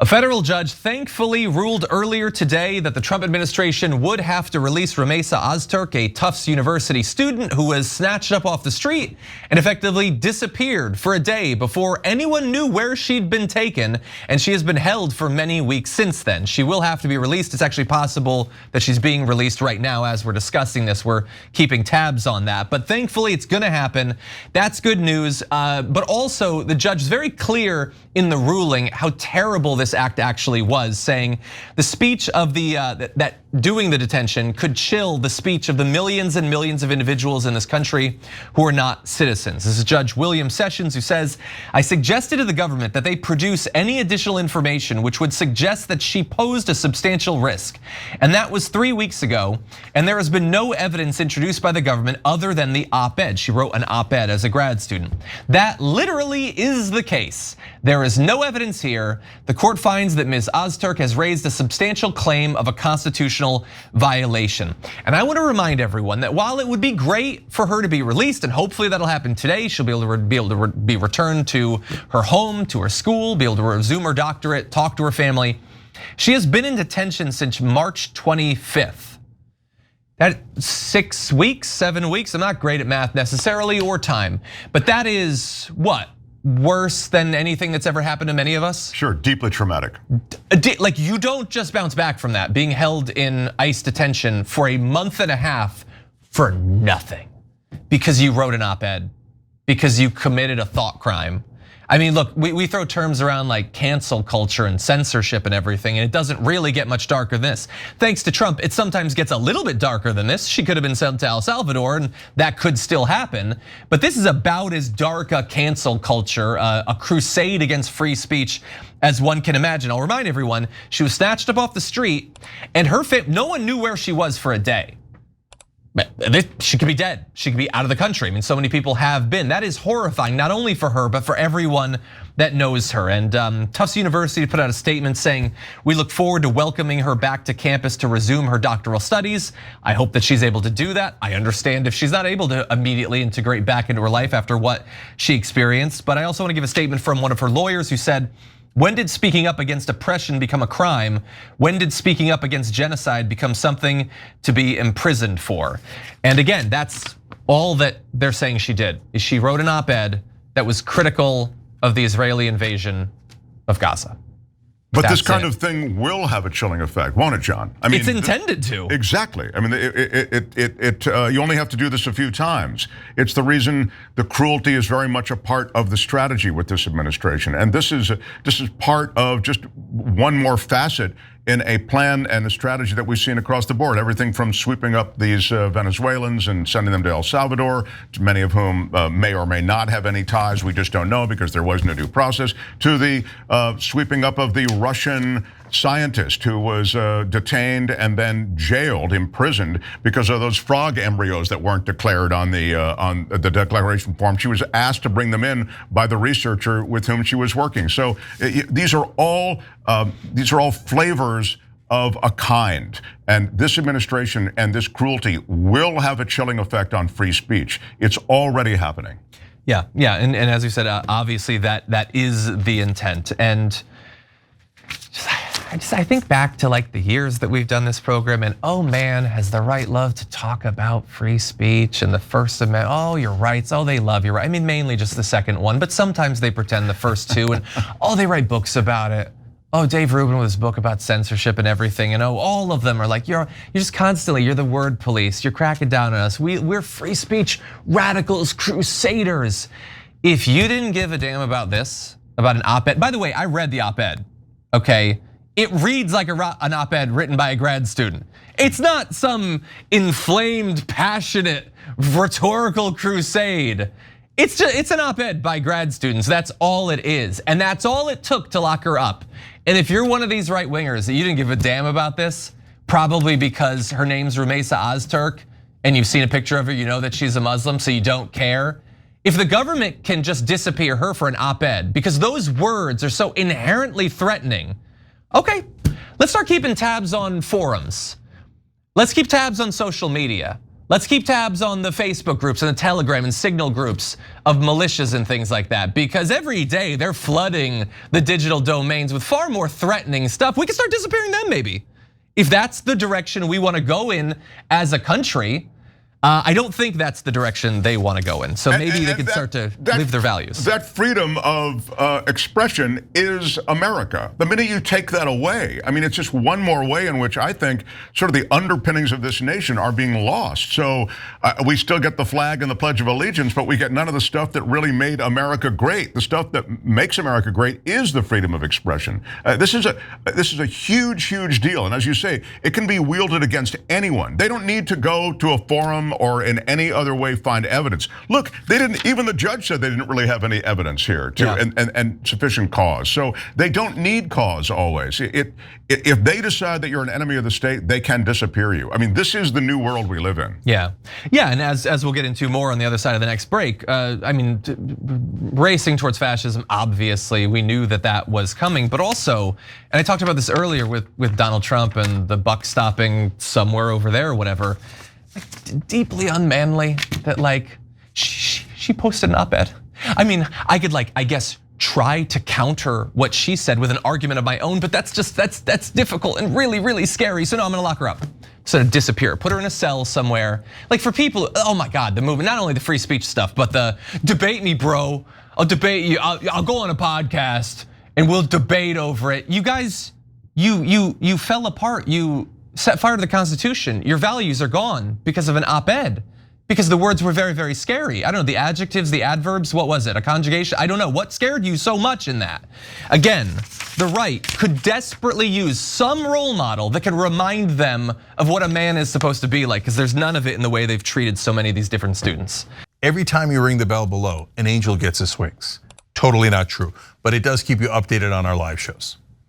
A federal judge thankfully ruled earlier today that the Trump administration would have to release Rümeysa Öztürk, a Tufts University student who was snatched up off the street and effectively disappeared for a day before anyone knew where she'd been taken, and she has been held for many weeks since then. She will have to be released. It's actually possible that she's being released right now as we're discussing this. We're keeping tabs on that, but thankfully it's gonna happen. That's good news, but also the judge is very clear in the ruling how terrible this act actually was, saying the speech of the that doing the detention could chill the speech of the millions and millions of individuals in this country who are not citizens. This is Judge William Sessions who says, I suggested to the government that they produce any additional information which would suggest that she posed a substantial risk. And that was 3 weeks ago, and there has been no evidence introduced by the government other than the op-ed. She wrote an op-ed as a grad student. That literally is the case. There is no evidence here. The court finds that Ms. Öztürk has raised a substantial claim of a constitutional violation. And I want to remind everyone that while it would be great for her to be released, and hopefully that'll happen today, she'll be able to be returned to her home, to her school, be able to resume her doctorate, talk to her family. She has been in detention since March 25th. That 6 weeks, 7 weeks, I'm not great at math necessarily or time, but that is what? Worse than anything that's ever happened to many of us? Sure, deeply traumatic. Like you don't just bounce back from that, being held in ICE detention for a month and a half for nothing. Because you wrote an op-ed, because you committed a thought crime. I mean, look, we throw terms around like cancel culture and censorship and everything, and it doesn't really get much darker than this. Thanks to Trump, it sometimes gets a little bit darker than this. She could have been sent to El Salvador, and that could still happen. But this is about as dark a cancel culture, a crusade against free speech as one can imagine. I'll remind everyone, she was snatched up off the street, and no one knew where she was for a day. She could be dead. She could be out of the country. I mean, so many people have been. That is horrifying, not only for her, but for everyone that knows her. And Tufts University put out a statement saying, we look forward to welcoming her back to campus to resume her doctoral studies. I hope that she's able to do that. I understand if she's not able to immediately integrate back into her life after what she experienced. But I also want to give a statement from one of her lawyers who said, when did speaking up against oppression become a crime? When did speaking up against genocide become something to be imprisoned for? And again, that's all that they're saying she did, is she wrote an op-ed that was critical of the Israeli invasion of Gaza. But this kind of thing will have a chilling effect, won't it, John? I mean, it's intended to. Exactly. I mean, you only have to do this a few times. It's the reason the cruelty is very much a part of the strategy with this administration, and this is part of just one more facet in a plan and a strategy that we've seen across the board. Everything from sweeping up these Venezuelans and sending them to El Salvador, many of whom may or may not have any ties, we just don't know because there wasn't a due process, to the sweeping up of the Russian scientist who was detained and then jailed, imprisoned because of those frog embryos that weren't declared on the declaration form. She was asked to bring them in by the researcher with whom she was working. So these are all flavors of a kind, and this administration and this cruelty will have a chilling effect on free speech. It's already happening. Yeah, and as you said, obviously that is the intent. And I think back to like the years that we've done this program, and oh man, has the right loved to talk about free speech and the First Amendment. Oh, your rights. Oh, they love your rights. I mean, mainly just the second one, but sometimes they pretend the first two, and oh, they write books about it. Oh, Dave Rubin with his book about censorship and everything, and oh, all of them are like, you're just constantly, you're the word police. You're cracking down on us. We're free speech radicals, crusaders. If you didn't give a damn about this, about an op-ed. By the way, I read the op-ed. Okay. It reads like an op-ed written by a grad student. It's not some inflamed, passionate, rhetorical crusade. It's an op-ed by grad students. That's all it is. And that's all it took to lock her up. And if you're one of these right wingers that you didn't give a damn about this, probably because her name's Rümeysa Öztürk and you've seen a picture of her, you know that she's a Muslim, so you don't care. If the government can just disappear her for an op-ed because those words are so inherently threatening, okay, let's start keeping tabs on forums. Let's keep tabs on social media. Let's keep tabs on the Facebook groups and the Telegram and Signal groups of militias and things like that, because every day they're flooding the digital domains with far more threatening stuff. We can start disappearing them maybe. If that's the direction we want to go in as a country, I don't think that's the direction they want to go in. So maybe they can start to live their values. That freedom of expression is America. The minute you take that away, I mean, it's just one more way in which I think sort of the underpinnings of this nation are being lost. So we still get the flag and the Pledge of Allegiance, but we get none of the stuff that really made America great. The stuff that makes America great is the freedom of expression. This is a huge, huge deal. And as you say, it can be wielded against anyone. They don't need to go to a forum or in any other way find evidence. Look, they didn't, even the judge said they didn't really have any evidence here and sufficient cause. So they don't need cause always. If they decide that you're an enemy of the state, they can disappear you. I mean, this is the new world we live in. Yeah, and as we'll get into more on the other side of the next break, I mean, racing towards fascism, obviously, we knew that was coming, but also, and I talked about this earlier with Donald Trump and the buck stopping somewhere over there or whatever, like deeply unmanly that like she posted an op-ed. I mean, I could I guess try to counter what she said with an argument of my own, but that's difficult and really, really scary. So no, I'm gonna lock her up. So to disappear, put her in a cell somewhere. Like for people, oh my God, the movement, not only the free speech stuff, but the debate me, bro. I'll debate you, I'll go on a podcast and we'll debate over it. You guys, you fell apart, you set fire to the Constitution. Your values are gone because of an op-ed. Because the words were very, very scary. I don't know, the adjectives, the adverbs, what was it? A conjugation? I don't know, what scared you so much in that? Again, the right could desperately use some role model that can remind them of what a man is supposed to be like, because there's none of it in the way they've treated so many of these different students. Every time you ring the bell below, an angel gets his wings. Totally not true, but it does keep you updated on our live shows.